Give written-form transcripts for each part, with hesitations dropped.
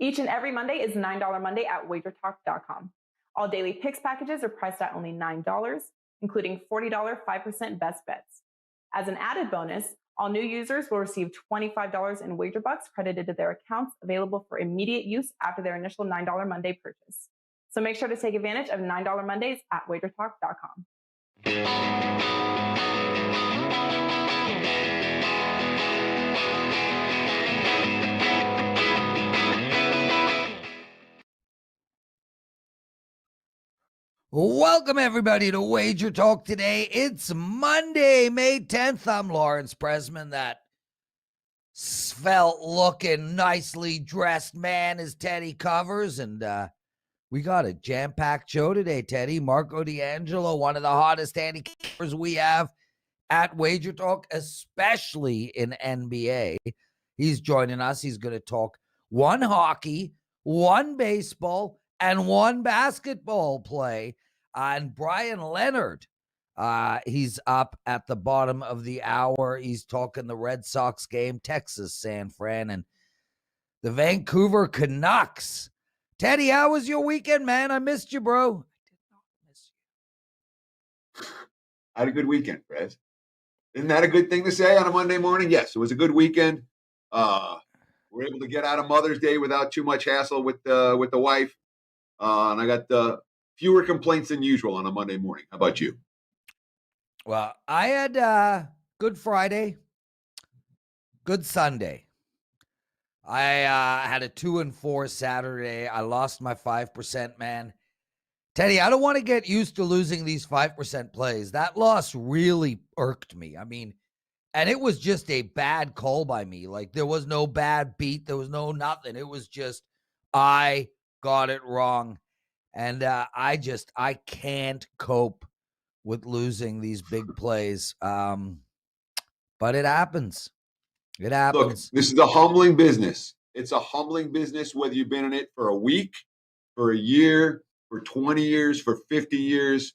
Each and every Monday is $9 Monday at WagerTalk.com. All daily picks packages are priced at only $9, including $40 5% best bets. As an added bonus, all new users will receive $25 in wager bucks credited to their accounts, available for immediate use after their initial $9 Monday purchase. So make sure to take advantage of $9 Mondays at WagerTalk.com. Welcome, everybody, to Wager Talk Today. It's Monday, May 10th. I'm Lawrence Pressman. That svelte looking, nicely dressed man is Teddy Covers. And we got a jam-packed show today, Teddy. Marco D'Angelo, one of the hottest handicappers we have at Wager Talk, especially in NBA. He's joining us. He's going to talk one hockey, one baseball, and one basketball play. And Bryan Leonard, he's up at the bottom of the hour. He's talking the Red Sox game, Texas, San Fran, and the Vancouver Canucks. Teddy, how was your weekend, man? I missed you, bro. I did not miss you. I had a good weekend, Prez. Isn't that a good thing to say on a Monday morning? Yes, it was a good weekend. We're able to get out of Mother's Day without too much hassle with the wife. And I got fewer complaints than usual on a Monday morning. How about you? Well, I had Good Friday, good Sunday. I had a 2-4 Saturday. I lost my 5%, man. Teddy, I don't want to get used to losing these 5% plays. That loss really irked me. I mean, and it was just a bad call by me. Like, there was no bad beat. There was no nothing. It was just, I got it wrong. And I can't cope with losing these big plays. But it happens. It happens. Look, this is a humbling business. It's a humbling business, whether you've been in it for a week, for a year, for 20 years, for 50 years.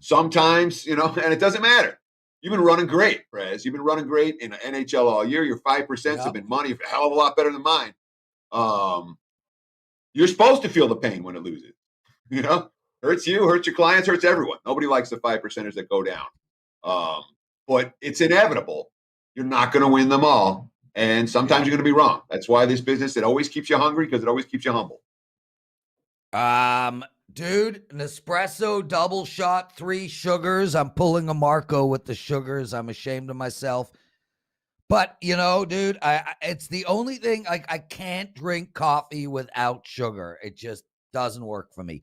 Sometimes, and it doesn't matter. You've been running great, Prez. You've been running great in the NHL all year. Your 5% have been money, a hell of a lot better than mine. You're supposed to feel the pain when it loses. Hurts you, hurts your clients, hurts everyone. Nobody likes the 5%ers that go down. But it's inevitable. You're not going to win them all. And sometimes you're going to be wrong. That's why this business, it always keeps you hungry because it always keeps you humble. Dude, Nespresso double shot, 3 sugars. I'm pulling a Marco with the sugars. I'm ashamed of myself. But, dude, it's the only thing, I can't drink coffee without sugar. It just doesn't work for me.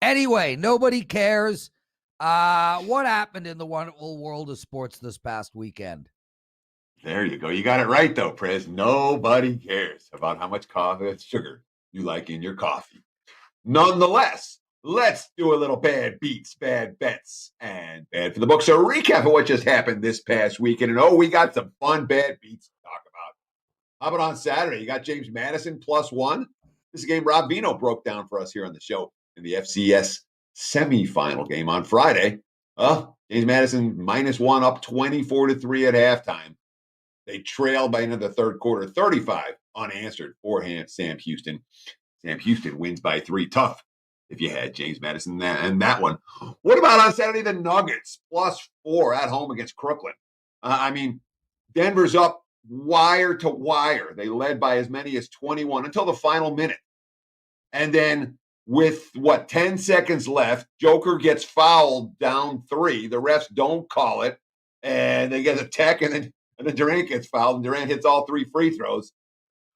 Anyway, nobody cares. What happened in the wonderful world of sports this past weekend? There you go. You got it right, though, Prez. Nobody cares about how much coffee and sugar you like in your coffee. Nonetheless, let's do a little bad beats, bad bets, and bad for the books. So a recap of what just happened this past weekend. And we got some fun bad beats to talk about. How about on Saturday? You got James Madison +1. This is a game Rob Vino broke down for us here on the show in the FCS semifinal game on Friday. James Madison -1, up 24-3 at halftime. They trailed by the end of the third quarter, 35 unanswered forehand. Sam Houston. Sam Houston wins by 3. Tough if you had James Madison and that one. What about on Saturday, the Nuggets +4 at home against Crooklyn? Denver's up wire to wire. They led by as many as 21 until the final minute. And then with 10 seconds left, Joker gets fouled down 3. The refs don't call it. And they get a tech, and then Durant gets fouled, and Durant hits all 3 free throws.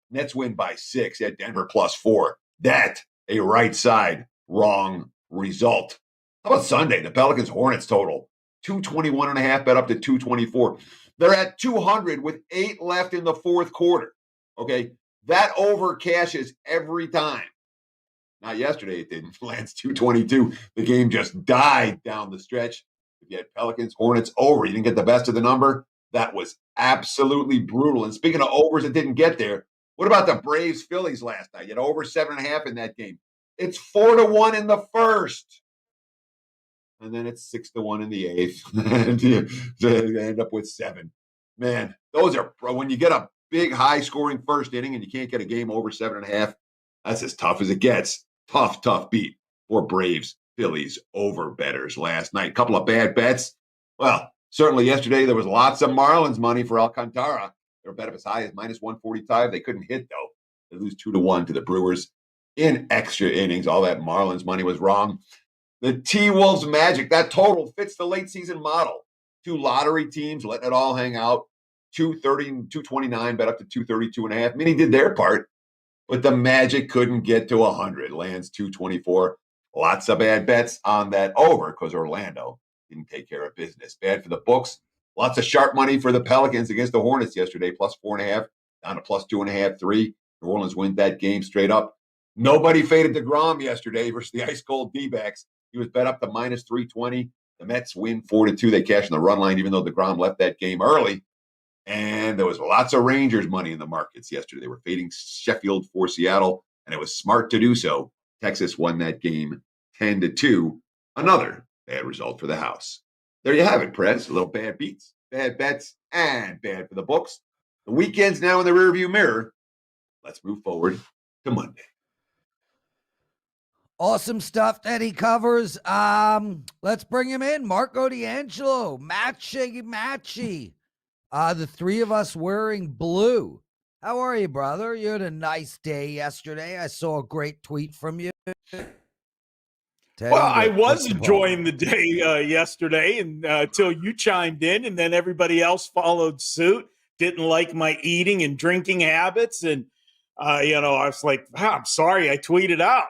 Nets win by 6 at Denver +4. That a right side wrong result. How about Sunday? The Pelicans Hornets total 221.5 bet up to 224. They're at 200 with 8 left in the fourth quarter. Okay, that over cashes every time. Not yesterday, it didn't. Lands 222. The game just died down the stretch. If you had Pelicans Hornets over, you didn't get the best of the number. That was absolutely brutal. And speaking of overs that didn't get there, what about the Braves Phillies last night? You had over 7.5 in that game. It's 4-1 in the first. And then it's 6-1 in the eighth. And you end up with 7. Man, those are, when you get a big high scoring first inning and you can't get a game over 7.5, That's as tough as it gets. Tough beat for Braves, Phillies over bettors last night. Couple of bad bets. Well, certainly yesterday there was lots of Marlins money for Alcantara. They were bet up as high as minus 145. They couldn't hit, though. They lose 2-1 to the Brewers in extra innings. All that Marlins money was wrong. The T-Wolves Magic, that total fits the late season model. 2 lottery teams letting it all hang out. 230 and 229, bet up to 232.5. Many did their part, but the Magic couldn't get to 100. Lands 224. Lots of bad bets on that over because Orlando didn't take care of business. Bad for the books. Lots of sharp money for the Pelicans against the Hornets yesterday, plus 4.5, down to plus 2.5, 3. New Orleans wins that game straight up. Nobody faded DeGrom yesterday versus the ice-cold D-backs. He was bet up to minus 320. The Mets win 4-2. They cash in the run line, even though DeGrom left that game early. And there was lots of Rangers money in the markets yesterday. They were fading Sheffield for Seattle, and it was smart to do so. Texas won that game 10-2. Another bad result for the house. There you have it, Prez. A little bad beats, bad bets, and bad for the books. The weekend's now in the rearview mirror. Let's move forward to Monday. Awesome stuff that he covers. Let's bring him in. Marco D'Angelo, matchy. The three of us wearing blue. How are you, brother? You had a nice day yesterday. I saw a great tweet from you. Well, I was enjoying the day yesterday until you chimed in, and then everybody else followed suit. Didn't like my eating and drinking habits, and I was like, I'm sorry, I tweeted out.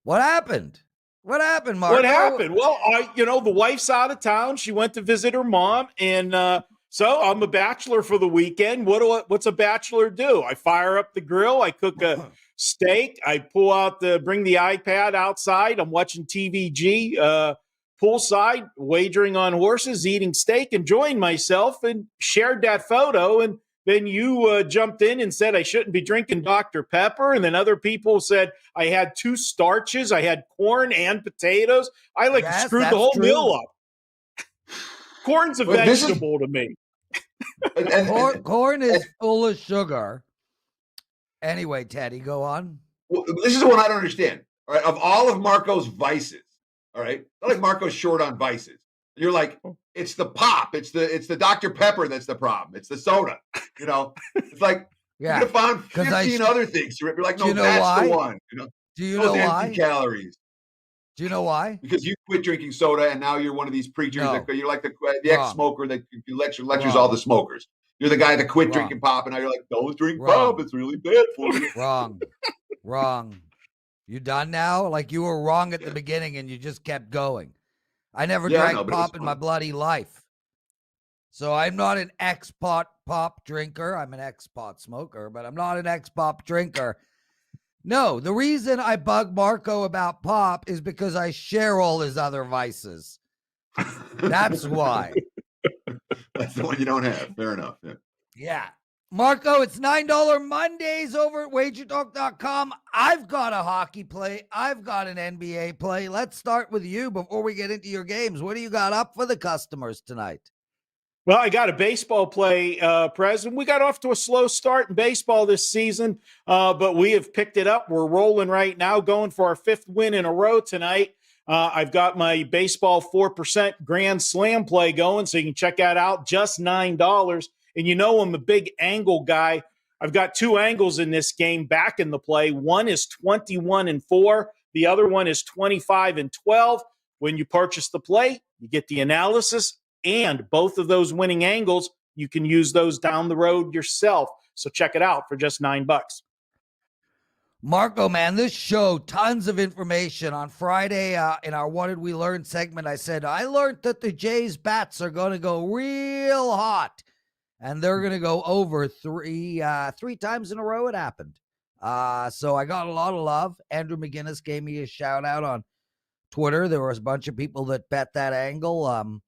What happened? What happened, Marco? What happened? Well, the wife's out of town. She went to visit her mom, and so I'm a bachelor for the weekend. What's a bachelor do? I fire up the grill. I cook a steak. I bring the iPad outside. I'm watching TVG, poolside, wagering on horses, eating steak, enjoying myself, and shared that photo. And then you jumped in and said I shouldn't be drinking Dr. Pepper. And then other people said I had 2 starches. I had corn and potatoes. I screwed the whole meal up. Corn's a vegetable to me. Corn is full of sugar. Anyway, Teddy, go on. Well, this is what I don't understand. All right, of all of Marco's vices, all right, not like Marco's short on vices. You're like, it's the pop, it's the Dr. Pepper that's the problem. It's the soda. It's like you could have found 15 other things. You're like, no, that's the one. Do you know why? Empty calories. Do you know why? Because you quit drinking soda, and now you're one of these preachers. You're like the ex-smoker that lectures all the smokers. You're the guy that quit drinking pop, and now you're like, don't drink pop. It's really bad for you. Wrong. You done now? Like you were wrong at the beginning, and you just kept going. I never drank pop in my bloody life. So I'm not an ex-pot pop drinker. I'm an ex-pot smoker, but I'm not an ex-pop drinker. No, the reason I bug Marco about pop is because I share all his other vices. That's why. That's the one you don't have. Fair enough. Yeah. Marco, it's $9 Mondays over at WagerTalk.com. I've got a hockey play. I've got an NBA play. Let's start with you before we get into your games. What do you got up for the customers tonight? Well, I got a baseball play, Prez, and we got off to a slow start in baseball this season, but we have picked it up. We're rolling right now, going for our 5th win in a row tonight. I've got my baseball 4% Grand Slam play going, so you can check that out, just $9. And I'm a big angle guy. I've got 2 angles in this game back in the play. One is 21-4. The other one is 25-12. When you purchase the play, you get the analysis and both of those winning angles. You can use those down the road yourself. So check it out for just $9. Marco, man, this show, tons of information. On Friday in our What Did We Learn segment, I said, I learned that the Jays bats are going to go real hot. And they're going to go over three times in a row. It happened. So I got a lot of love. Andrew McGinnis gave me a shout out on Twitter. There was a bunch of people that bet that angle.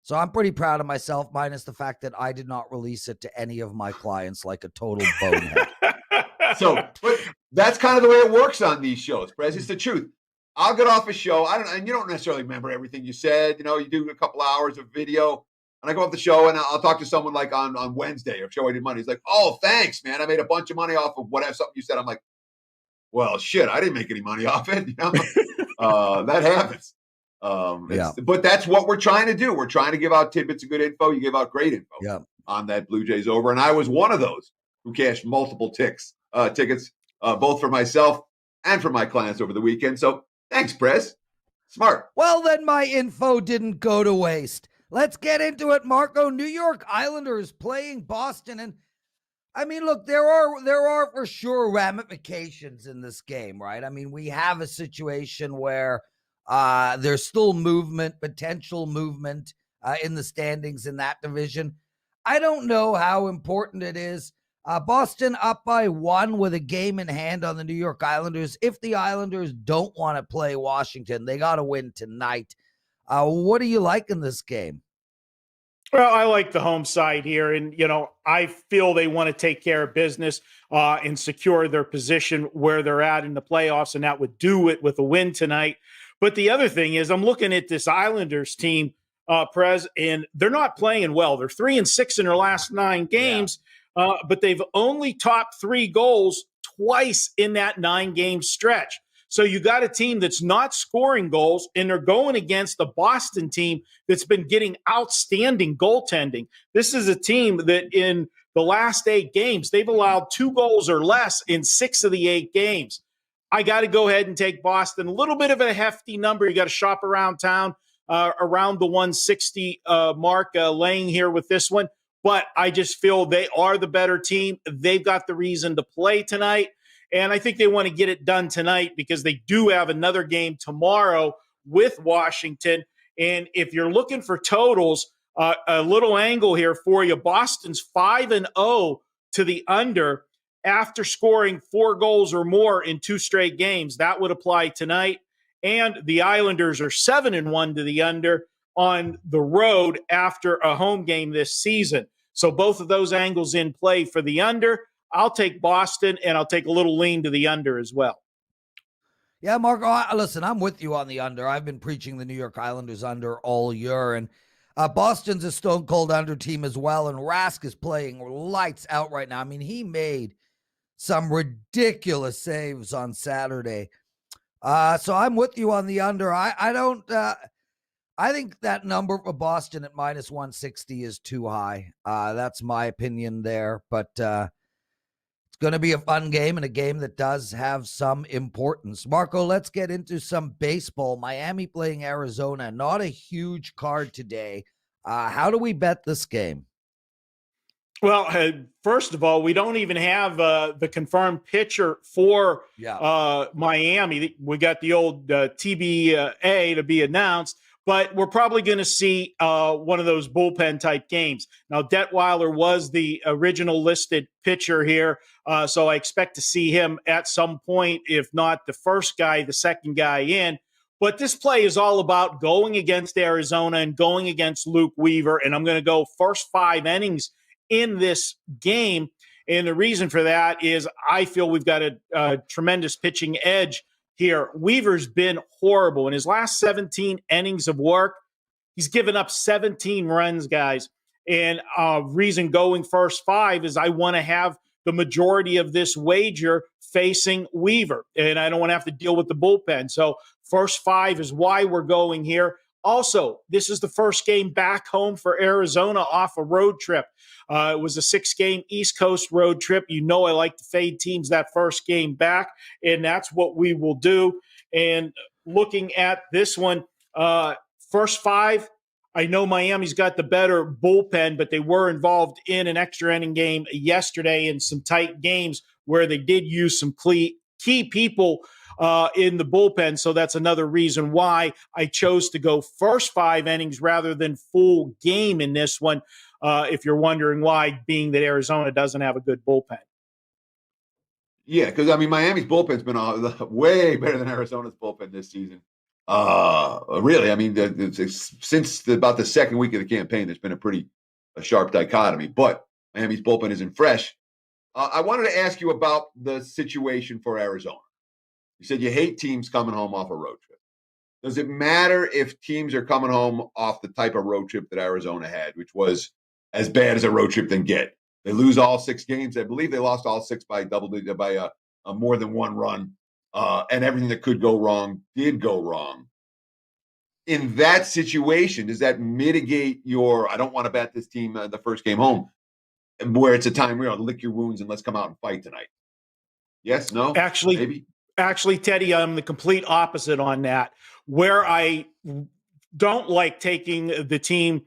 So I'm pretty proud of myself, minus the fact that I did not release it to any of my clients like a total bonehead. But that's kind of the way it works on these shows, Prez. It's the truth. I'll get off a show. And you don't necessarily remember everything you said. You do a couple hours of video. And I go off the show and I'll talk to someone like on Wednesday or show I did Monday. He's like, oh, thanks, man. I made a bunch of money off of whatever, something you said. I'm like, well, shit, I didn't make any money off it. That happens. But that's what we're trying to do. We're trying to give out tidbits of good info. You give out great info on that Blue Jays over. And I was one of those who cashed multiple tickets, both for myself and for my clients over the weekend. So thanks, Prez. Smart. Well, then my info didn't go to waste. Let's get into it, Marco. New York Islanders playing Boston. And I mean, look, there are for sure ramifications in this game, right? I mean, we have a situation where there's still potential movement in the standings in that division. I don't know how important it is. Boston up by 1 with a game in hand on the New York Islanders. If the Islanders don't want to play Washington, they got to win tonight. What do you like in this game? Well, I like the home side here. And, I feel they want to take care of business and secure their position where they're at in the playoffs. And that would do it with a win tonight. But the other thing is I'm looking at this Islanders team, Prez, and they're not playing well. They're 3-6 in their last 9 games, but they've only topped 3 goals twice in that 9-game stretch. So you got a team that's not scoring goals, and they're going against the Boston team that's been getting outstanding goaltending. This is a team that in the last 8 games, they've allowed 2 goals or less in 6 of the 8 games. I got to go ahead and take Boston. A little bit of a hefty number. You got to shop around town, around the 160 mark, laying here with this one. But I just feel they are the better team. They've got the reason to play tonight. And I think they want to get it done tonight because they do have another game tomorrow with Washington. And if you're looking for totals, a little angle here for you. Boston's 5-0 to the under after scoring 4 goals or more in 2 straight games. That would apply tonight. And the Islanders are 7-1 to the under on the road after a home game this season. So both of those angles in play for the under. I'll take Boston, and I'll take a little lean to the under as well. Yeah, Marco, listen, I'm with you on the under. I've been preaching the New York Islanders under all year, and Boston's a stone-cold under team as well, and Rask is playing lights out right now. I mean, he made some ridiculous saves on Saturday. So I'm with you on the under. I think that number for Boston at -160 is too high. That's my opinion there, but it's going to be a fun game and a game that does have some importance. Marco, let's get into some baseball. Miami playing Arizona. Not a huge card today. How do we bet this game? Well, first of all, we don't even have the confirmed pitcher for Miami. We got the old TBA to be announced. But we're probably going to see one of those bullpen type games. Now, Detweiler was the original listed pitcher here, so I expect to see him at some point, if not the first guy, the second guy in. But this play is all about going against Arizona and going against Luke Weaver, and I'm going to go first 5 innings in this game. And the reason for that is I feel we've got a tremendous pitching edge here. Weaver's been horrible. In his last 17 innings of work, he's given up 17 runs, guys. And reason going first 5 is I want to have the majority of this wager facing Weaver, and I don't want to have to deal with the bullpen. So first 5 is why we're going here. Also, this is the first game back home for Arizona off a road trip. It was a 6-game East Coast road trip. You know I like to fade teams that first game back, and that's what we will do. And looking at this one, first 5, I know Miami's got the better bullpen, but they were involved in an extra inning game yesterday in some tight games where they did use some key people in the bullpen. So that's another reason why I chose to go first 5 innings rather than full game in this one. If you're wondering why, being that Arizona doesn't have a good bullpen. Yeah, because, I mean, Miami's bullpen's been way better than Arizona's bullpen this season. Really, I mean, since about the second week of the campaign, there's been a sharp dichotomy. But Miami's bullpen isn't fresh. I wanted to ask you about the situation for Arizona. You said you hate teams coming home off a road trip. Does it matter if teams are coming home off the type of road trip that Arizona had, which was as bad as a road trip can get? They lose all 6 games. I believe they lost all 6 by a more than one run, and everything that could go wrong did go wrong. In that situation, does that mitigate your, I don't want to bet this team the first game home, where it's a time where lick your wounds and let's come out and fight tonight? Yes, no? Maybe? Actually, Teddy, I'm the complete opposite on that. Where I don't like taking the team,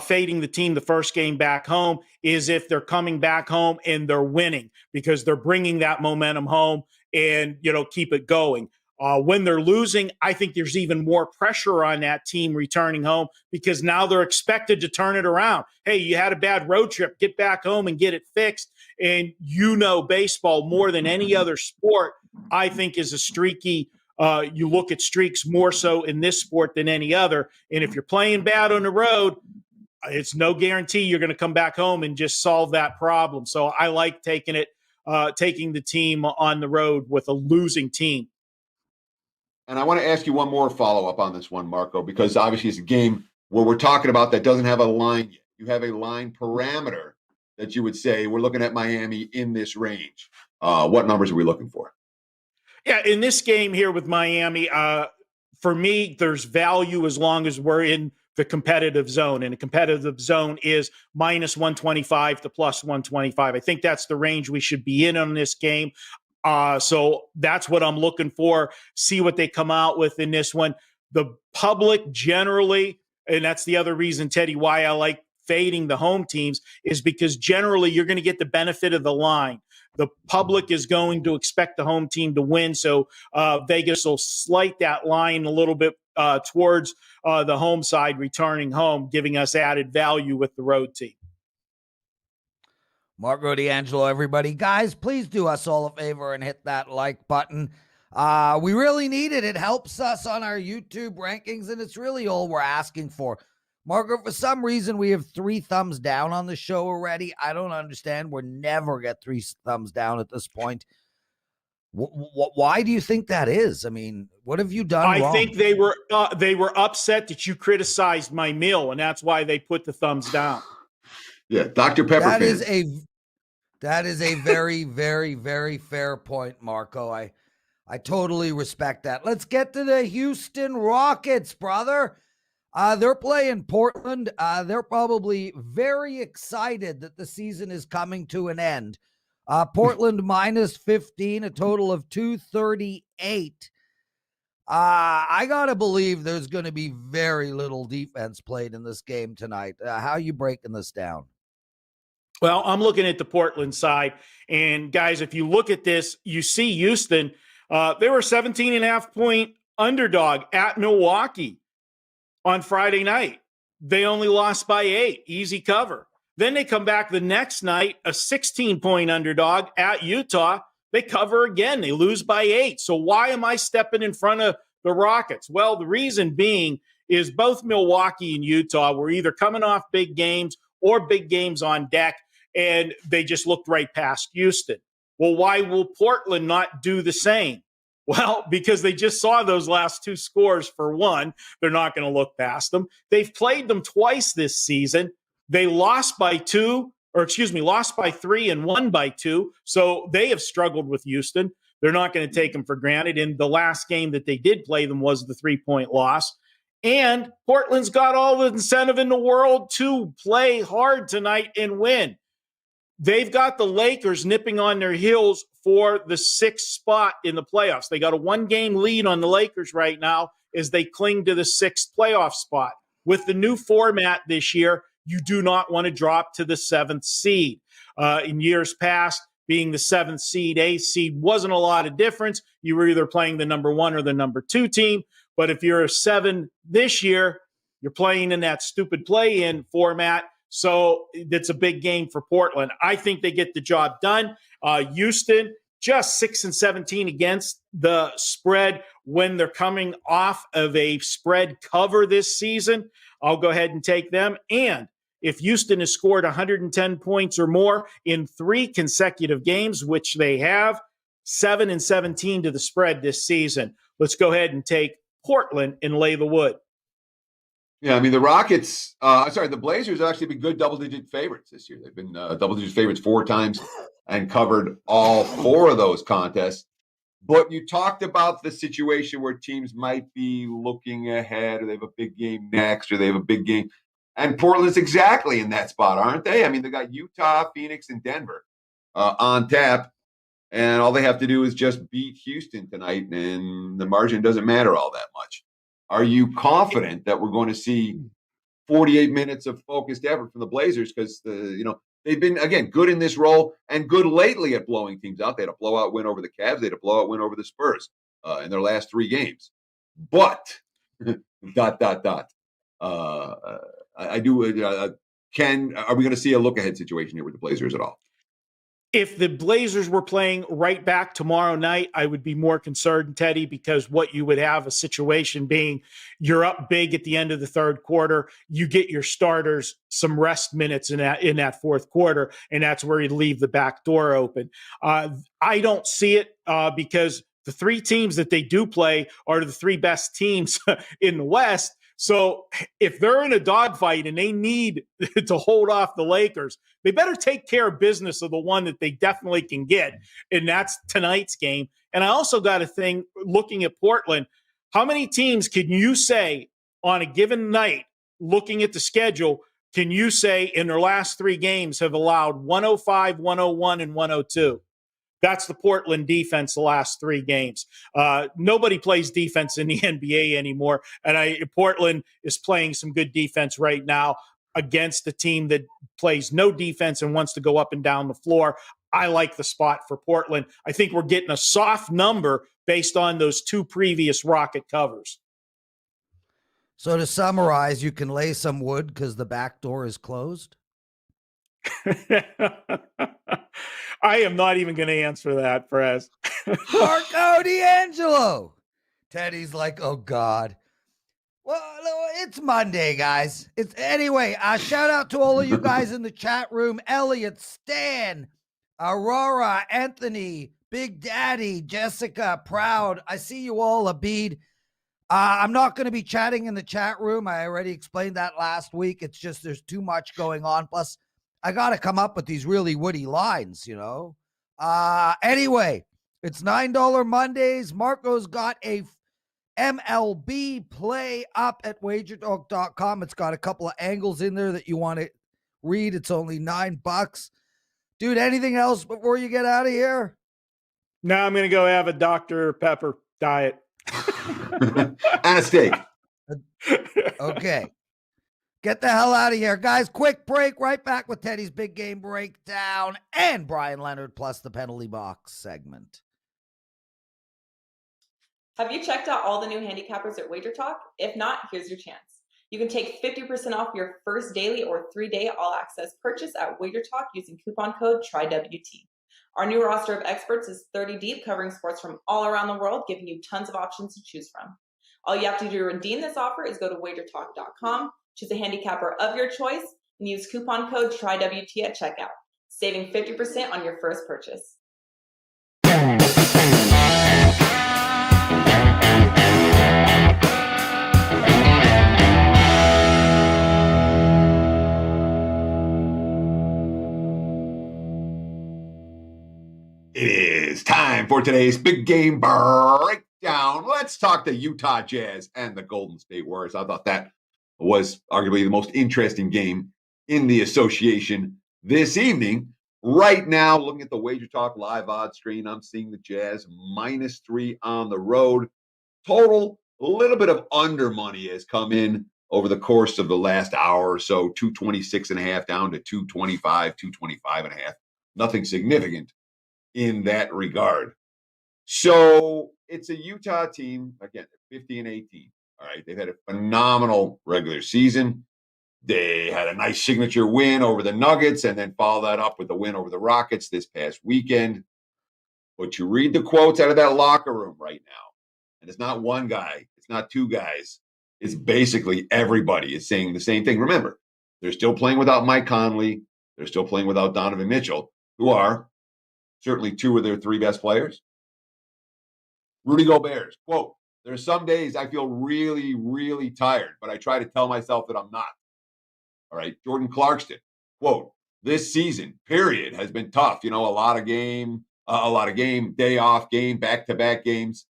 fading the team the first game back home is if they're coming back home and they're winning, because they're bringing that momentum home and, keep it going. When they're losing, I think there's even more pressure on that team returning home, because now they're expected to turn it around. Hey, you had a bad road trip, get back home and get it fixed. And baseball more than any other sport, I think, is a streaky. You look at streaks more so in this sport than any other. And if you're playing bad on the road, it's no guarantee you're going to come back home and just solve that problem. So I like taking the team on the road with a losing team. And I want to ask you one more follow-up on this one, Marco, because obviously it's a game where we're talking about that doesn't have a line yet. You have a line parameter that you would say, we're looking at Miami in this range. What numbers are we looking for? Yeah, in this game here with Miami, for me, there's value as long as we're in the competitive zone. And the competitive zone is minus 125 to plus 125. I think that's the range we should be in on this game. So that's what I'm looking for. See what they come out with in this one. The public generally, and that's the other reason, Teddy, why I like fading the home teams, is because generally you're going to get the benefit of the line. The public is going to expect the home team to win. So Vegas will slight that line a little bit towards the home side returning home, giving us added value with the road team. Marco, D'Angelo, everybody. Guys, please do us all a favor and hit that like button. We really need it. It helps us on our YouTube rankings, and it's really all we're asking for. Marco, for some reason, we have 3 thumbs down on the show already. I don't understand. We'll never get 3 thumbs down at this point. Why do you think that is? I mean, what have you done wrong? I think they were upset that you criticized my meal, and that's why they put the thumbs down. Yeah, Dr. Pepper. That is a very, very, very fair point, Marco. I totally respect that. Let's get to the Houston Rockets, brother. They're playing Portland. They're probably very excited that the season is coming to an end. Portland minus 15, a total of 238. I got to believe there's going to be very little defense played in this game tonight. How are you breaking this down? Well, I'm looking at the Portland side. And, guys, if you look at this, you see Houston. They were 17.5-point underdog at Milwaukee on Friday night. They only lost by 8. Easy cover. Then they come back the next night, a 16-point underdog at Utah. They cover again. They lose by 8. So why am I stepping in front of the Rockets? Well, the reason being is both Milwaukee and Utah were either coming off big games or big games on deck, and they just looked right past Houston. Well, why will Portland not do the same? Well, because they just saw those last 2 scores. For one, they're not going to look past them. They've played them twice this season. They lost by 3 and won by 2. So they have struggled with Houston. They're not going to take them for granted. And the last game that they did play them was the 3-point loss. And Portland's got all the incentive in the world to play hard tonight and win. They've got the Lakers nipping on their heels for the 6th spot in the playoffs. They got a 1-game lead on the Lakers right now as they cling to the 6th playoff spot. With the new format this year, you do not want to drop to the 7th seed. In years past, being the 7th seed, 8th seed wasn't a lot of difference. You were either playing the number 1 or the number 2 team. But if you're a 7 this year, you're playing in that stupid play-in format. So it's a big game for Portland. I think they get the job done. Houston, just 6-17 against the spread when they're coming off of a spread cover this season. I'll go ahead and take them. And if Houston has scored 110 points or more in 3 consecutive games, which they have, 7-17 to the spread this season. Let's go ahead and take Portland and lay the wood. Yeah, I mean, the Blazers have actually been good double-digit favorites this year. They've been double-digit favorites 4 times and covered all 4 of those contests. But you talked about the situation where teams might be looking ahead, or they have a big game next, or they have a big game. And Portland's exactly in that spot, aren't they? I mean, they got Utah, Phoenix, and Denver on tap. And all they have to do is just beat Houston tonight, and the margin doesn't matter all that much. Are you confident that we're going to see 48 minutes of focused effort from the Blazers? Because they've been, again, good in this role and good lately at blowing teams out. They had a blowout win over the Cavs. They had a blowout win over the Spurs in their last 3 games. But I do. Are we going to see a look ahead situation here with the Blazers at all? If the Blazers were playing right back tomorrow night, I would be more concerned, Teddy, because what you would have a situation being you're up big at the end of the third quarter. You get your starters some rest minutes in that fourth quarter, and that's where you leave the back door open. I don't see it because the 3 teams that they do play are the 3 best teams in the West. So if they're in a dogfight and they need to hold off the Lakers, they better take care of business of the one that they definitely can get, and that's tonight's game. And I also got a thing looking at Portland. How many teams can you say on a given night, looking at the schedule, can you say in their last 3 games have allowed 105, 101, and 102? That's the Portland defense the last 3 games. Nobody plays defense in the NBA anymore, and Portland is playing some good defense right now against a team that plays no defense and wants to go up and down the floor. I like the spot for Portland. I think we're getting a soft number based on those 2 previous Rocket covers. So to summarize, you can lay some wood because the back door is closed? I am not even going to answer that, Prez. Marco D'Angelo. Teddy's like, oh, God. Well, it's Monday, guys. Anyway, shout out to all of you guys in the chat room. Elliot, Stan, Aurora, Anthony, Big Daddy, Jessica, Proud. I see you all, Abid. I'm not going to be chatting in the chat room. I already explained that last week. It's just there's too much going on. Plus, I got to come up with these really witty lines, Anyway, it's $9 Mondays. Marco's got a MLB play up at WagerTalk.com. It's got a couple of angles in there that you want to read. It's only $9. Dude, anything else before you get out of here? Now I'm going to go have a Dr. Pepper diet. And a steak. Okay. Get the hell out of here. Guys, quick break. Right back with Teddy's Big Game Breakdown and Bryan Leonard plus the penalty box segment. Have you checked out all the new handicappers at WagerTalk? If not, here's your chance. You can take 50% off your first daily or 3-day all-access purchase at WagerTalk using coupon code TRYWT. Our new roster of experts is 30 deep, covering sports from all around the world, giving you tons of options to choose from. All you have to do to redeem this offer is go to WagerTalk.com, choose a handicapper of your choice, and use coupon code TRYWT at checkout, saving 50% on your first purchase. It is time for today's Big Game Breakdown. Let's talk the Utah Jazz and the Golden State Warriors. I thought that was arguably the most interesting game in the association this evening. Right now, looking at the WagerTalk live odds screen, I'm seeing the Jazz -3 on the road. Total, a little bit of under money has come in over the course of the last hour or so, 226.5 down to 225, 225.5. Nothing significant in that regard. So it's a Utah team, again, 50-18. All right, they've had a phenomenal regular season. They had a nice signature win over the Nuggets and then follow that up with a win over the Rockets this past weekend. But you read the quotes out of that locker room right now, and it's not one guy, it's not 2 guys. It's basically everybody is saying the same thing. Remember, they're still playing without Mike Conley. They're still playing without Donovan Mitchell, who are certainly 2 of their 3 best players. Rudy Gobert's quote, There's some days I feel really, really tired, but I try to tell myself that I'm not. All right. Jordan Clarkson, quote, this season, period, has been tough. A lot of game, day off game, back-to-back games.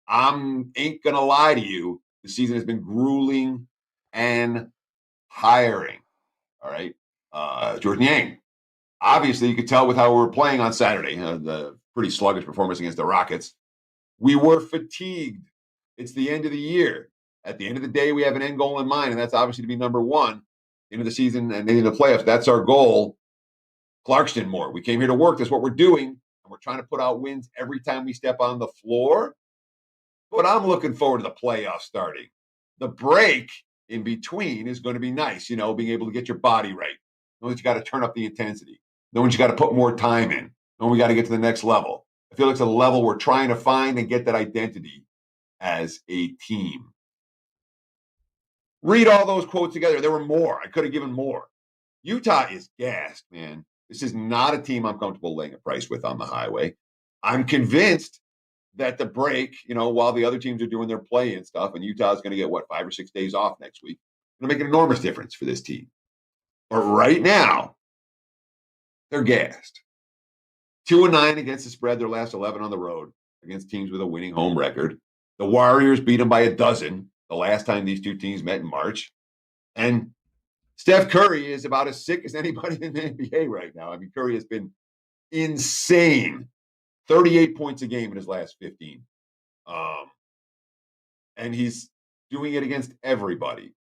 Ain't going to lie to you. The season has been grueling and tiring. All right. Jordan Yang, obviously you could tell with how we were playing on Saturday, the pretty sluggish performance against the Rockets. We were fatigued. It's the end of the year. At the end of the day, we have an end goal in mind, and that's obviously to be number one into the season and into the playoffs. That's our goal. Clarkson more. We came here to work. That's what we're doing. And we're trying to put out wins every time we step on the floor. But I'm looking forward to the playoffs starting. The break in between is going to be nice, being able to get your body right. Knowing that you got to turn up the intensity. Knowing you got to put more time in. Knowing we got to get to the next level. I feel like it's a level we're trying to find and get that identity as a team. Read all those quotes together. There were more. I could have given more. Utah is gassed, man. This is not a team I'm comfortable laying a price with on the highway. I'm convinced that the break, while the other teams are doing their play and stuff, and Utah's going to get, 5 or 6 days off next week, going to make an enormous difference for this team. But right now, they're gassed. 2-9 against the spread, their last 11 on the road against teams with a winning home record. The Warriors beat them by a dozen the last time these two teams met in March. And Steph Curry is about as sick as anybody in the NBA right now. I mean, Curry has been insane. 38 points a game in his last 15. And he's doing it against everybody.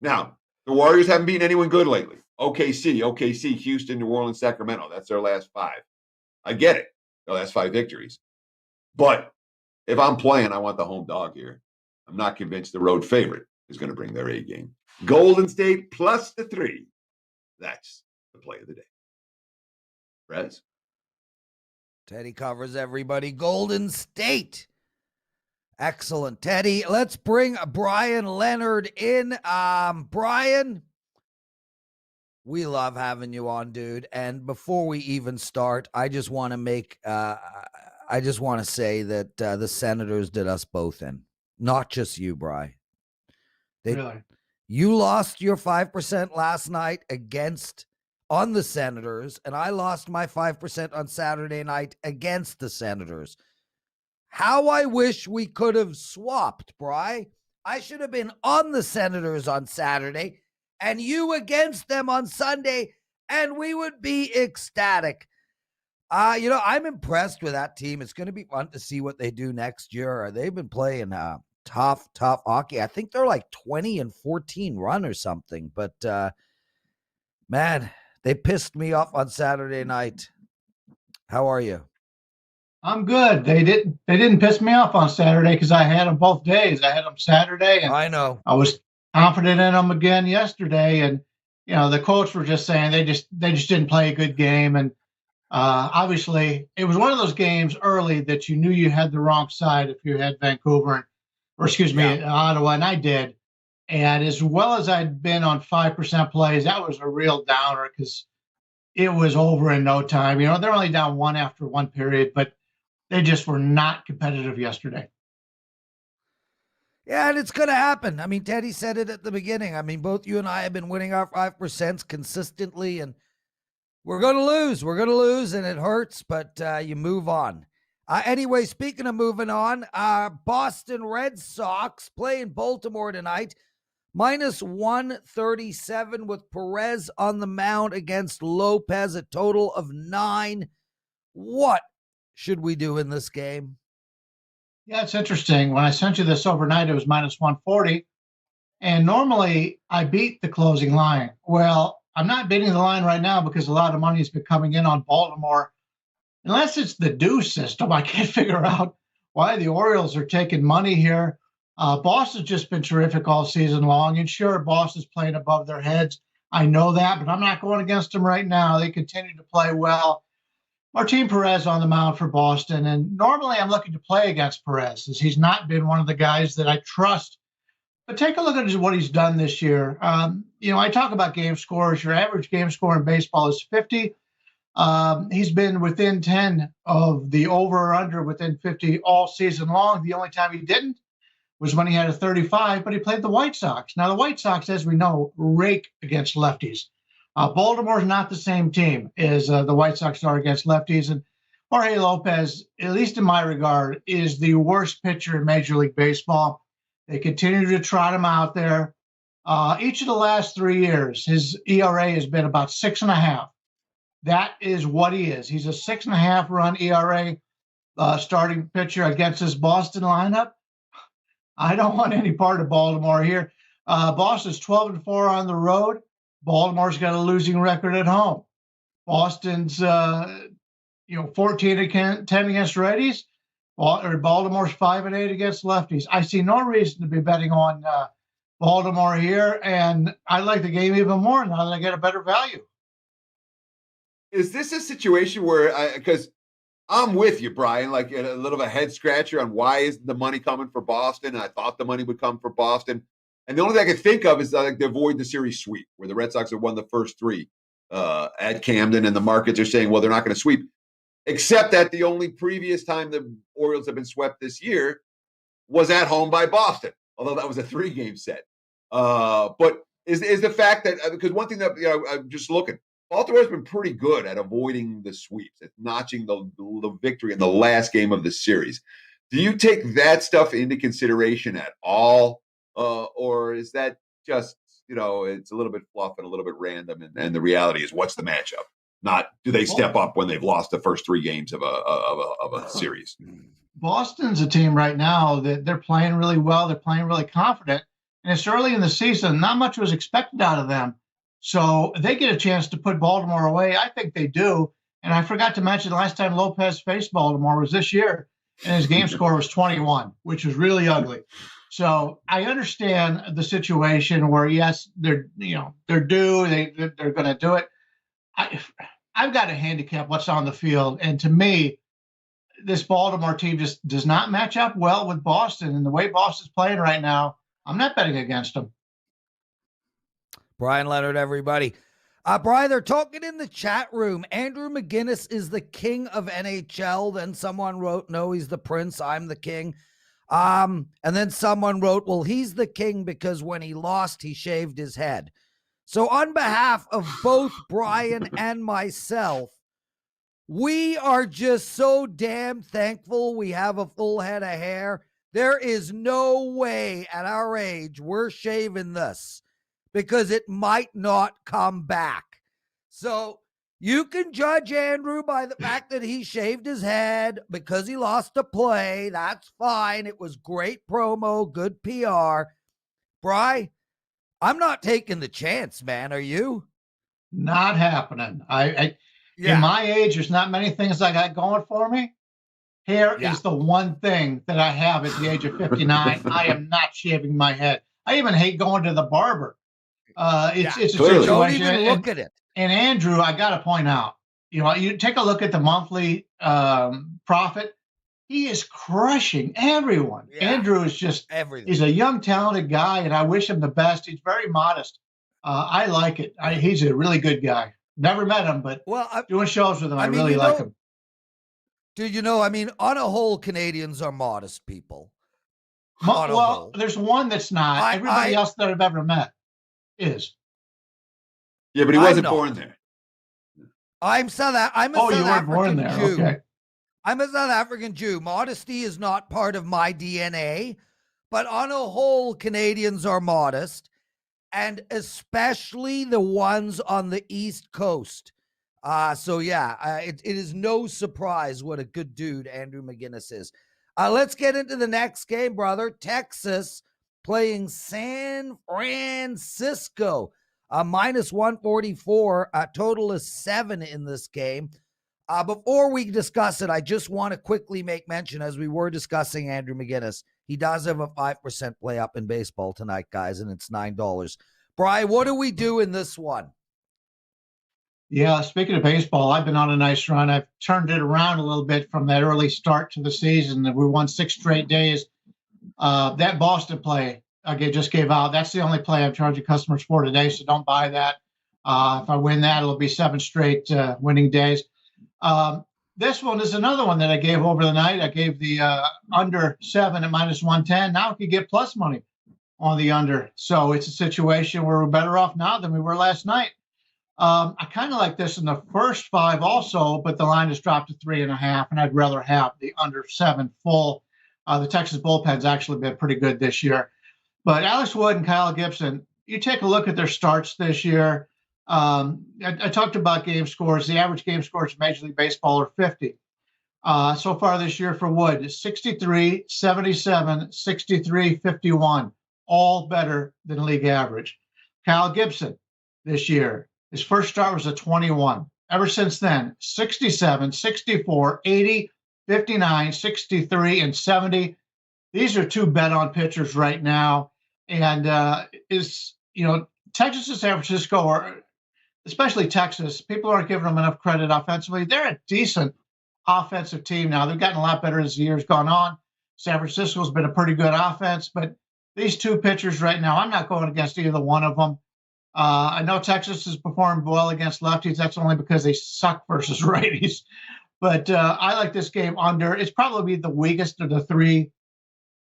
Now, the Warriors haven't beaten anyone good lately. OKC, Houston, New Orleans, Sacramento. That's their last 5. I get it. No, that's 5 victories. But if I'm playing, I want the home dog here. I'm not convinced the road favorite is going to bring their A game. Golden State plus the 3. That's the play of the day. Prez? Teddy covers everybody. Golden State. Excellent, Teddy. Let's bring Bryan Leonard in. Bryan, we love having you on, dude. And before we even start, I just want to say that the Senators did us both in. Not just you, Bri. Really? You lost your 5% last night on the Senators, and I lost my 5% on Saturday night against the Senators. How I wish we could have swapped, Bri. I should have been on the Senators on Saturday and you against them on Sunday, and we would be ecstatic. I'm impressed with that team. It's going to be fun to see what they do next year. They've been playing tough hockey. I think they're like 20-14 run or something. But, man, they pissed me off on Saturday night. How are you? I'm good. They didn't piss me off on Saturday because I had them both days. I had them Saturday, and I know. I was confident in them again yesterday. And the coach were just saying they just didn't play a good game. And obviously, it was one of those games early that you knew you had the wrong side if you had Vancouver, Ottawa, and I did. And as well as I'd been on 5% plays, that was a real downer because it was over in no time. They're only down 1 after 1 period, but they just were not competitive yesterday. Yeah, and it's going to happen. I mean, Teddy said it at the beginning. I mean, both you and I have been winning our 5% consistently, and we're going to lose. We're going to lose, and it hurts, but you move on. Anyway, speaking of moving on, Boston Red Sox playing Baltimore tonight. Minus 137 with Perez on the mound against Lopez, a total of 9. What should we do in this game? Yeah, it's interesting. When I sent you this overnight, it was minus 140. And normally I beat the closing line. Well, I'm not beating the line right now because a lot of money has been coming in on Baltimore. Unless it's the deuce system, I can't figure out why the Orioles are taking money here. Boston's just been terrific all season long. And sure, Boston's playing above their heads. I know that, but I'm not going against them right now. They continue to play well. Martin Perez on the mound for Boston. And normally I'm looking to play against Perez, as he's not been one of the guys that I trust. But take a look at what he's done this year. I talk about game scores. Your average game score in baseball is 50. He's been within 10 of the over or under within 50 all season long. The only time he didn't was when he had a 35, but he played the White Sox. Now, the White Sox, as we know, rake against lefties. Baltimore's not the same team as the White Sox are against lefties. And Jorge Lopez, at least in my regard, is the worst pitcher in Major League Baseball. They continue to trot him out there. Each of the last 3 years, his ERA has been about 6.5. That is what he is. He's a 6.5 run ERA starting pitcher against his Boston lineup. I don't want any part of Baltimore here. Boston's 12-4 on the road. Baltimore's got a losing record at home. Boston's 14-10 against righties. Baltimore's 5-8 against lefties. I see no reason to be betting on Baltimore here, and I like the game even more now that I get a better value. Is this a situation where, because I'm with you, Brian, like a little of a head scratcher on why isn't the money coming for Boston? I thought the money would come for Boston. And the only thing I could think of is like to avoid the series sweep, where the Red Sox have won the first 3 at Camden, and the markets are saying, well, they're not going to sweep. Except that the only previous time the Orioles have been swept this year was at home by Boston, although that was a 3-game set. But is the fact that, because one thing that, I'm just looking, Baltimore's been pretty good at avoiding the sweeps, at notching the victory in the last game of the series. Do you take that stuff into consideration at all? Or is that just, it's a little bit fluff and a little bit random, and the reality is what's the matchup? Not do they step up when they've lost the first 3 games of a series? Boston's a team right now that they're playing really well. They're playing really confident. And it's early in the season. Not much was expected out of them. So they get a chance to put Baltimore away. I think they do. And I forgot to mention the last time Lopez faced Baltimore was this year, and his game score was 21, which was really ugly. So I understand the situation where, yes, they're due. They're going to do it. I've got to handicap what's on the field. And to me, this Baltimore team just does not match up well with Boston. And the way Boston's playing right now, I'm not betting against them. Bryan Leonard, everybody. Brian, they're talking in the chat room. Andrew McGinnis is the king of NHL. Then someone wrote, no, he's the prince. I'm the king. And then someone wrote, well, he's the king because when he lost, he shaved his head. So on behalf of both Brian and myself, we are just so damn thankful we have a full head of hair. There is no way at our age we're shaving this, because it might not come back. So you can judge Andrew by the fact that he shaved his head because he lost a play. That's fine. It was great promo, good PR. Bri, I'm not taking the chance, man. Are you? Not happening. In my age, there's not many things I got going for me. Hair is the one thing that I have at the age of 59. I am not shaving my head. I even hate going to the barber. It's a situation. Don't even look at it. And Andrew, I got to point out, you take a look at the monthly profit. He is crushing everyone. Yeah. Andrew is just everything. He's a young, talented guy, and I wish him the best. He's very modest. I like it. He's a really good guy. Never met him, but doing shows with him, I really like him. Dude, on a whole, Canadians are modest people. There's one that's not. Everybody else that I've ever met is. Yeah, but he wasn't born there. I'm a South African Jew. Okay. I'm a South African Jew. Modesty is not part of my DNA, but on a whole, Canadians are modest, and especially the ones on the East Coast. It is no surprise what a good dude Andrew McGinnis is. Let's get into the next game, brother. Texas playing San Francisco. Minus 144. Total is 7 in this game. Before we discuss it, I just want to quickly make mention, as we were discussing Andrew McGinnis, he does have a 5% play up in baseball tonight, guys, and it's $9. Brian, what do we do in this one? Yeah, speaking of baseball, I've been on a nice run. I've turned it around a little bit from that early start to the season. We won 6 straight days. That Boston play I just gave out, that's the only play I'm charging customers for today, so don't buy that. If I win that, it'll be 7 straight winning days. The This one is another one that I gave over the night. I gave the under 7 at -110. Now we could get plus money on the under. So it's a situation where we're better off now than we were last night. I kind of like this in the first 5 also, but the line has dropped to 3.5, and I'd rather have the under 7 full. The Texas bullpen's actually been pretty good this year. But Alex Wood and Kyle Gibson, you take a look at their starts this year. I talked about game scores. The average game scores in Major League Baseball are 50. So far this year for Wood, 63, 77, 63, 51, all better than league average. Kyle Gibson this year, his first start was a 21. Ever since then, 67, 64, 80, 59, 63, and 70. These are 2 bet-on pitchers right now. And Texas and San Francisco are, especially Texas, people aren't giving them enough credit offensively. They're a decent offensive team now. They've gotten a lot better as the year's gone on. San Francisco's been a pretty good offense, but these 2 pitchers right now, I'm not going against either one of them. I know Texas has performed well against lefties. That's only because they suck versus righties. But I like this game under. It's probably the weakest of the 3.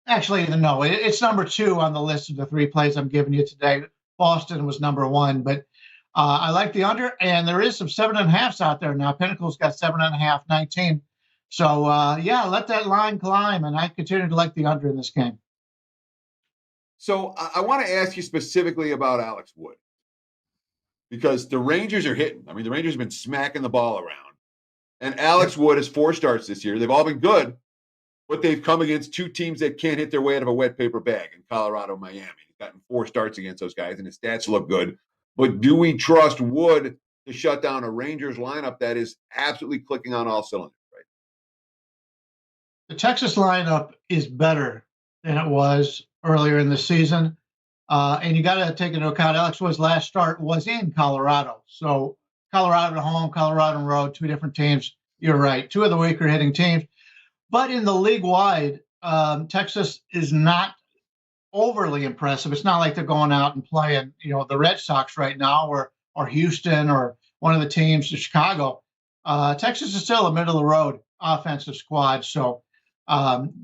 Actually, no, it's number 2 on the list of the 3 plays I'm giving you today. Boston was number 1, but I like the under, and there is some 7.5s out there now. Pinnacle's got 7.5, 19. So, let that line climb, and I continue to like the under in this game. So I want to ask you specifically about Alex Wood, because the Rangers are hitting. I mean, the Rangers have been smacking the ball around. And Alex Wood has 4 starts this year. They've all been good, but they've come against 2 teams that can't hit their way out of a wet paper bag in Colorado and Miami. He's gotten 4 starts against those guys, and his stats look good. But do we trust Wood to shut down a Rangers lineup that is absolutely clicking on all cylinders, right? The Texas lineup is better than it was earlier in the season. And you got to take into account Alex Wood's last start was in Colorado. So Colorado at home, Colorado on road, 2 different teams. You're right. 2 of the weaker hitting teams. But in the league-wide, Texas is not overly impressive. It's not like they're going out and playing, the Red Sox right now or Houston or one of the teams in Chicago. Texas is still a middle-of-the-road offensive squad. So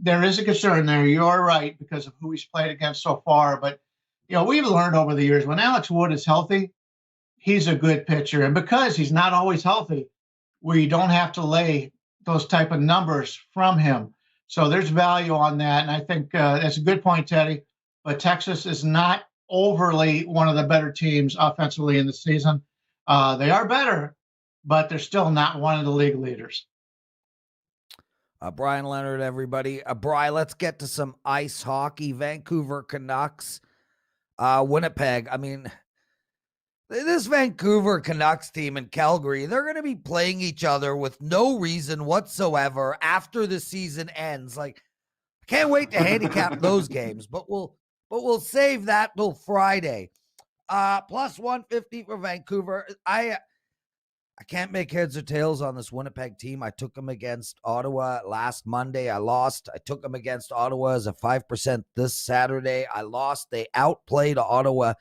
there is a concern there. You're right because of who he's played against so far. But, we've learned over the years when Alex Wood is healthy, he's a good pitcher. And because he's not always healthy, we don't have to lay those type of numbers from him. So there's value on that. And I think that's a good point, Teddy. But Texas is not overly one of the better teams offensively in the season. They are better, but they're still not one of the league leaders. Bryan Leonard, everybody. Brian, let's get to some ice hockey. Vancouver Canucks, Winnipeg. I mean, this Vancouver Canucks team in Calgary, they're going to be playing each other with no reason whatsoever after the season ends. Like, I can't wait to handicap those games, but we'll save that till Friday. Plus 150 for Vancouver. I can't make heads or tails on this Winnipeg team. I took them against Ottawa last Monday. I lost. I took them against Ottawa as a 5% this Saturday. I lost. They outplayed Ottawa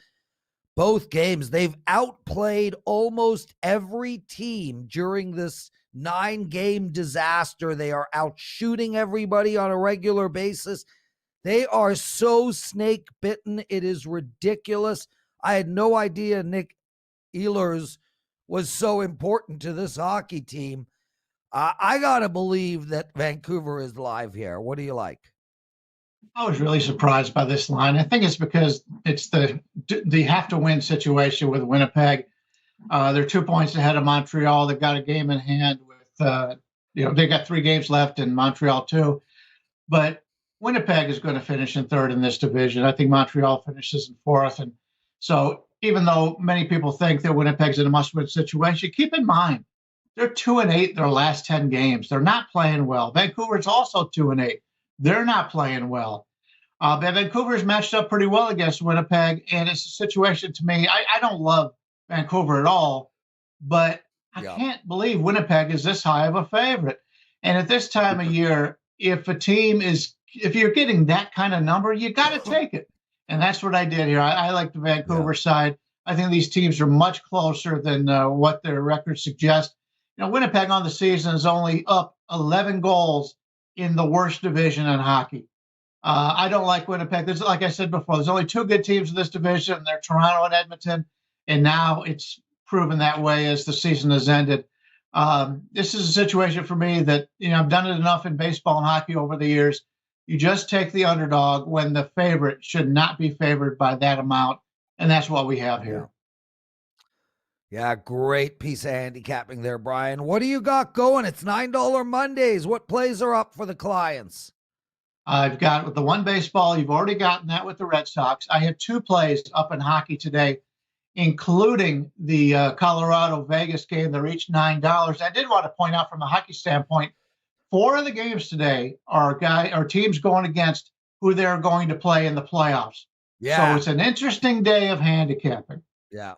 both games. They've outplayed almost every team during this 9-game disaster. They are out shooting everybody on a regular basis. They are so snake bitten. It is ridiculous. I had no idea Nick Ehlers was so important to this hockey team. I got to believe that Vancouver is live here. What do you like? I was really surprised by this line. I think it's because it's the have to win situation with Winnipeg. They're 2 points ahead of Montreal. They've got a game in hand with, they've got 3 games left in Montreal too. But Winnipeg is going to finish in 3rd in this division. I think Montreal finishes in 4th. And so even though many people think that Winnipeg's in a must-win situation, keep in mind, they're 2-8 their last 10 games. They're not playing well. Vancouver's also 2-8. They're not playing well. But Vancouver's matched up pretty well against Winnipeg, and it's a situation to me, I don't love Vancouver at all, but I can't believe Winnipeg is this high of a favorite. And at this time of year, if you're getting that kind of number, you got to take it. And that's what I did here. I like the Vancouver side. I think these teams are much closer than what their records suggest. Winnipeg on the season is only up 11 goals in the worst division in hockey. I don't like Winnipeg. Like I said before, there's only two good teams in this division. They're Toronto and Edmonton, and now it's proven that way as the season has ended. This is a situation for me that, I've done it enough in baseball and hockey over the years. You just take the underdog when the favorite should not be favored by that amount, and that's what we have here. Yeah, great piece of handicapping there, Brian. What do you got going? It's $9 Mondays. What plays are up for the clients? I've got with the one baseball. You've already gotten that with the Red Sox. I have two plays up in hockey today, including the Colorado-Vegas game. They're each $9. I did want to point out from a hockey standpoint, 4 of the games today are teams going against who they're going to play in the playoffs. Yeah. So it's an interesting day of handicapping. Yeah.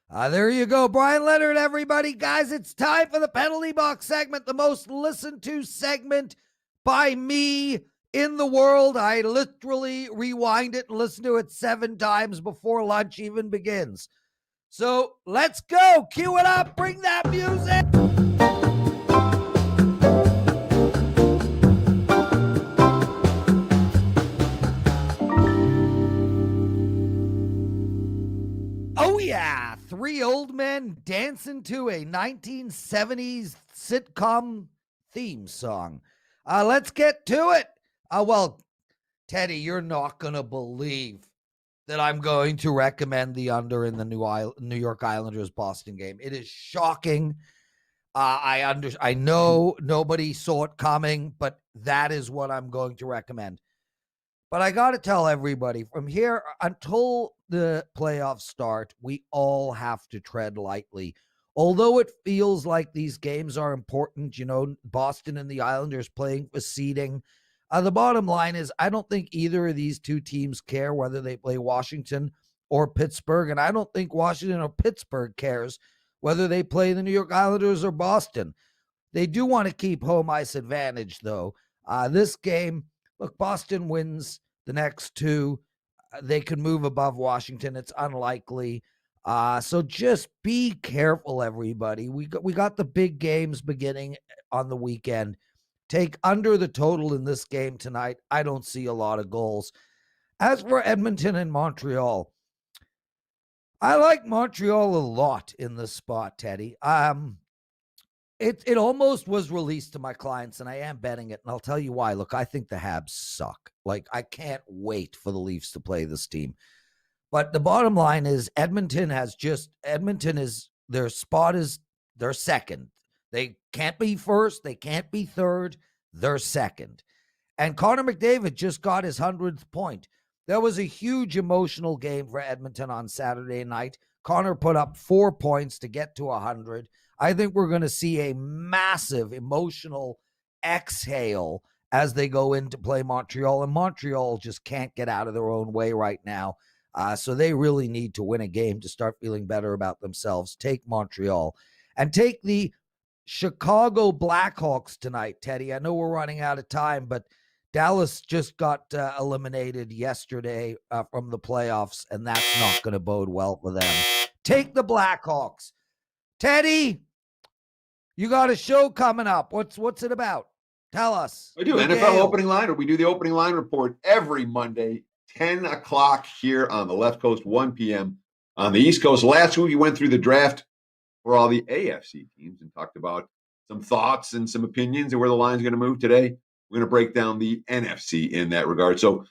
There you go, Bryan Leonard, everybody. Guys, it's time for the Penalty Box segment, the most listened to segment by me in the world. I literally rewind it and listen to it 7 times before lunch even begins. So let's go. Cue it up. Bring that music. Oh, yeah. 3 old men dancing to a 1970s sitcom theme song. Let's get to it. Well, Teddy, you're not going to believe that I'm going to recommend the under in the New York Islanders Boston game. It is shocking. I know nobody saw it coming, but that is what I'm going to recommend. But I got to tell everybody, from here until the playoffs start, we all have to tread lightly. Although it feels like these games are important, Boston and the Islanders playing for seeding, the bottom line is I don't think either of these two teams care whether they play Washington or Pittsburgh, and I don't think Washington or Pittsburgh cares whether they play the New York Islanders or Boston. They do want to keep home ice advantage, though. This game, look, Boston wins the next 2. They could move above Washington. It's unlikely. So just be careful, everybody. We got the big games beginning on the weekend. Take under the total in this game tonight. I don't see a lot of goals. As for Edmonton and Montreal, I like Montreal a lot in this spot, Teddy. It almost was released to my clients, and I am betting it, and I'll tell you why. Look, I think the Habs suck. Like, I can't wait for the Leafs to play this team. But the bottom line is Edmonton is their spot is they're second. They can't be first. They can't be third. They're second. And Connor McDavid just got his 100th point. That was a huge emotional game for Edmonton on Saturday night. Connor put up 4 points to get to 100. I think we're going to see a massive emotional exhale as they go in to play Montreal. And Montreal just can't get out of their own way right now. So they really need to win a game to start feeling better about themselves. Take Montreal. And take the Chicago Blackhawks tonight, Teddy. I know we're running out of time, but Dallas just got eliminated yesterday from the playoffs, and that's not going to bode well for them. Take the Blackhawks. Teddy, you got a show coming up. What's it about? Tell us. I do. NFL opening line, or we do the opening line report every Monday, 10 o'clock here on the left coast, 1 p.m. on the East Coast. Last week, we went through the draft for all the AFC teams and talked about some thoughts and some opinions and where the line's going to move today. We're going to break down the NFC in that regard. So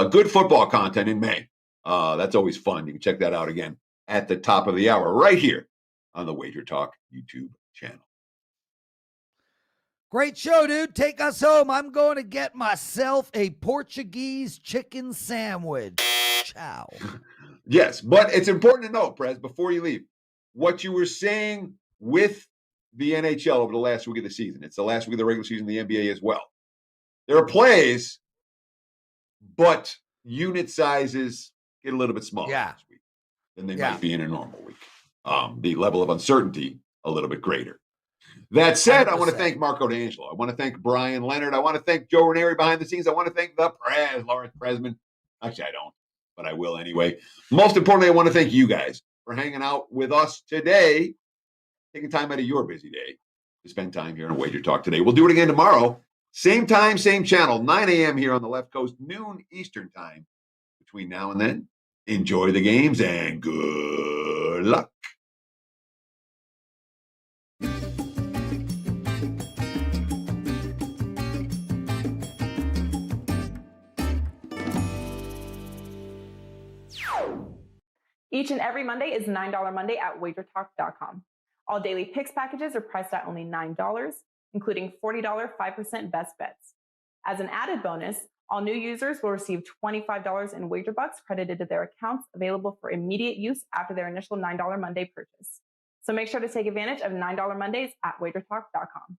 good football content in May. That's always fun. You can check that out again at the top of the hour right here on the WagerTalk YouTube channel. Great show, dude. Take us home. I'm going to get myself a Portuguese chicken sandwich. Ciao. Yes, but it's important to note, Prez, before you leave, what you were saying with the NHL over the last week of the season. It's the last week of the regular season, the NBA as well. There are plays, but unit sizes get a little bit smaller this week than they might be in a normal week. The level of uncertainty a little bit greater. That said, 100%. I want to thank Marco D'Angelo. I want to thank Bryan Leonard. I want to thank Joe Ranieri behind the scenes. I want to thank the Prez, Lawrence Presman. Actually, I don't, but I will anyway. Most importantly, I want to thank you guys for hanging out with us today. taking time out of your busy day to spend time here on Wager Talk today. We'll do it again tomorrow. Same time, same channel, 9 a.m. here on the left coast, noon Eastern time. Between now and then, enjoy the games and good luck. Each and every Monday is $9 Monday at WagerTalk.com. All daily picks packages are priced at only $9, including $40 5% best bets. As an added bonus, all new users will receive $25 in wager bucks credited to their accounts, available for immediate use after their initial $9 Monday purchase. So make sure to take advantage of $9 Mondays at WagerTalk.com.